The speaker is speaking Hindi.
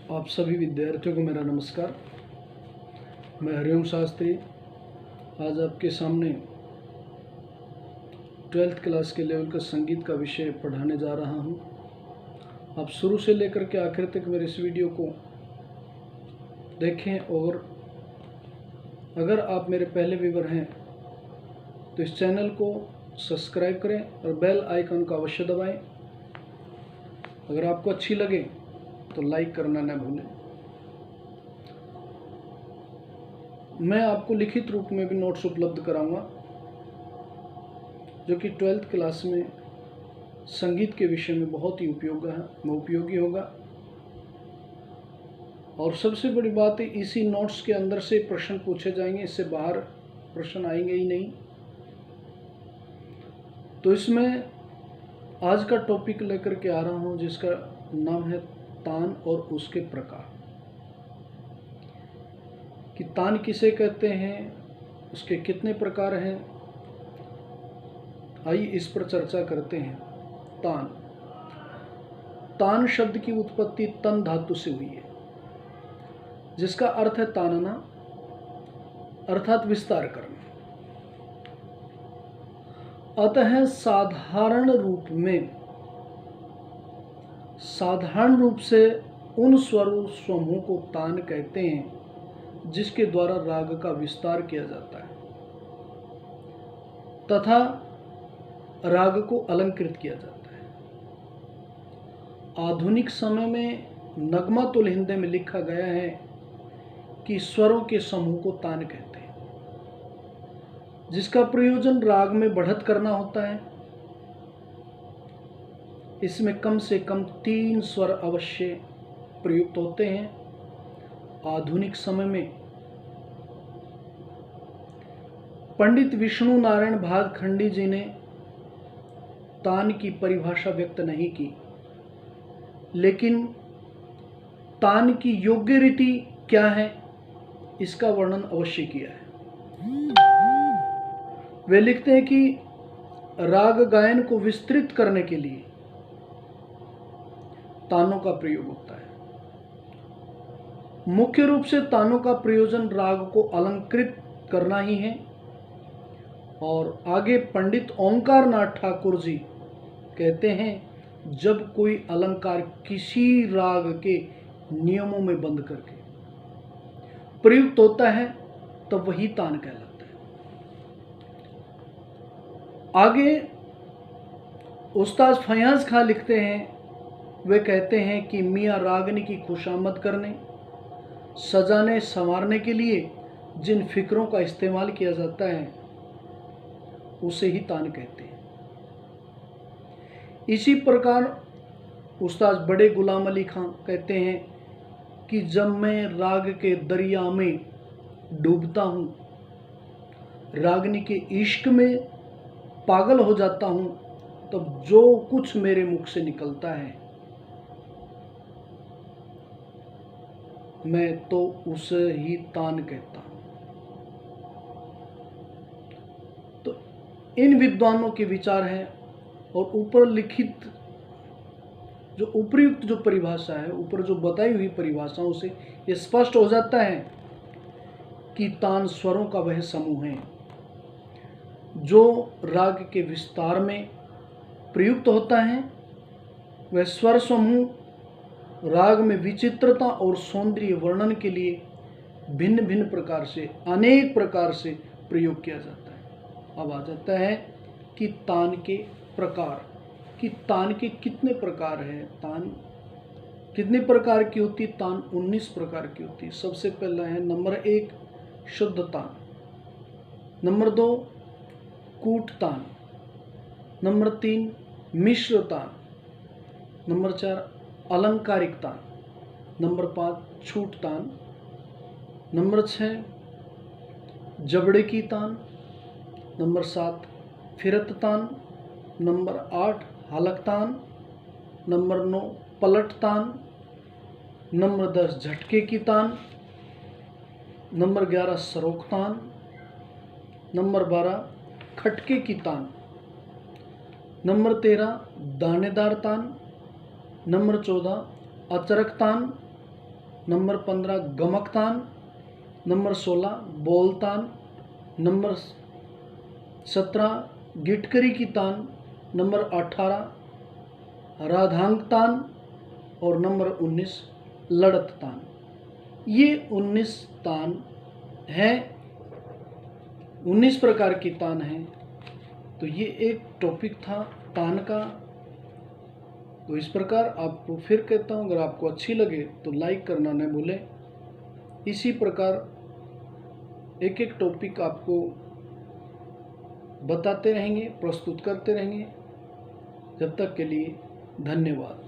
आप सभी विद्यार्थियों को मेरा नमस्कार। मैं हरिओम शास्त्री आज आपके सामने 12th क्लास के लेवल का संगीत का विषय पढ़ाने जा रहा हूं। आप शुरू से लेकर के आखिर तक मेरे इस वीडियो को देखें और अगर आप मेरे पहले व्यूअर हैं तो इस चैनल को सब्सक्राइब करें और बेल आइकन को अवश्य दबाएं। अगर आपको अच्छी लगे तो लाइक करना न भूलें। मैं आपको लिखित रूप में भी नोट्स उपलब्ध कराऊंगा जो कि 12th क्लास में संगीत के विषय में बहुत ही उपयोगी होगा। और सबसे बड़ी बात है, इसी नोट्स के अंदर से प्रश्न पूछे जाएंगे, इससे बाहर प्रश्न आएंगे ही नहीं। तो इसमें आज का टॉपिक लेकर के आ रहा हूं जिसका नाम है तान और उसके प्रकार। कि तान किसे कहते हैं, उसके कितने प्रकार हैं, आइए इस पर चर्चा करते हैं। तान शब्द की उत्पत्ति तन धातु से हुई है, जिसका अर्थ है तानना अर्थात विस्तार करना। अतः साधारण रूप से उन स्वर समूह को तान कहते हैं जिसके द्वारा राग का विस्तार किया जाता है तथा राग को अलंकृत किया जाता है। आधुनिक समय में नगमातुल हिंदी में लिखा गया है कि स्वरों के समूह को तान कहते हैं, जिसका प्रयोजन राग में बढ़त करना होता है। इसमें कम से कम 3 स्वर अवश्य प्रयुक्त होते हैं। आधुनिक समय में पंडित विष्णु नारायण भातखंडी जी ने तान की परिभाषा व्यक्त नहीं की, लेकिन तान की योग्य रीति क्या है इसका वर्णन अवश्य किया है। वे लिखते हैं कि राग गायन को विस्तृत करने के लिए तानों का प्रयोग होता है। मुख्य रूप से तानों का प्रयोजन राग को अलंकृत करना ही है। और आगे पंडित ओंकारनाथ ठाकुर जी कहते हैं, जब कोई अलंकार किसी राग के नियमों में बंद करके प्रयुक्त होता है तब वही तान कहलाता है। आगे उस्ताद फयाज खां लिखते हैं, वे कहते हैं कि मियाँ रागनी की खुशामद करने, सजाने संवारने के लिए जिन फिक्रों का इस्तेमाल किया जाता है उसे ही तान कहते हैं। इसी प्रकार उस्ताद बड़े गुलाम अली खां कहते हैं कि जब मैं राग के दरिया में डूबता हूँ, रागनी के इश्क में पागल हो जाता हूँ, तब जो कुछ मेरे मुख से निकलता है मैं तो उसे ही तान कहता हूँ। तो इन विद्वानों के विचार हैं और ऊपर लिखित जो उपयुक्त जो परिभाषा है, ऊपर जो बताई हुई परिभाषाओं से ये स्पष्ट हो जाता है कि तान स्वरों का वह समूह है जो राग के विस्तार में प्रयुक्त होता है। वह स्वर समूह राग में विचित्रता और सौंदर्य वर्णन के लिए भिन्न भिन्न प्रकार से, अनेक प्रकार से प्रयोग किया जाता है। अब आ जाता है कि तान के प्रकार, कि तान के कितने प्रकार हैं, तान कितने प्रकार की होती। तान 19 प्रकार की होती। सबसे पहला है नंबर 1 शुद्ध तान, नंबर 2 कूट तान, नंबर 3 मिश्र तान, नंबर 4 अलंकारिक तान, नंबर 5 छूट तान, नंबर 6 जबड़े की तान, नंबर 7 फिरत तान, नंबर 8 हलक तान, नंबर 9 पलट तान, नंबर 10 झटके की तान, नंबर 11 सरोख तान, नंबर 12 खटके की तान, नंबर 13 दानेदार तान, नंबर 14 अचरक तान, नंबर 15 गमक तान, नंबर 16 बोल तान, नंबर 17 गिटकरी की तान, नंबर 18 राधांग तान और नंबर 19 लड़त तान। ये 19 तान हैं, 19 प्रकार की तान हैं। तो ये एक टॉपिक था तान का। तो इस प्रकार आपको फिर कहता हूँ, अगर आपको अच्छी लगे तो लाइक करना न भूलें। इसी प्रकार एक एक टॉपिक आपको बताते रहेंगे, प्रस्तुत करते रहेंगे। जब तक के लिए धन्यवाद।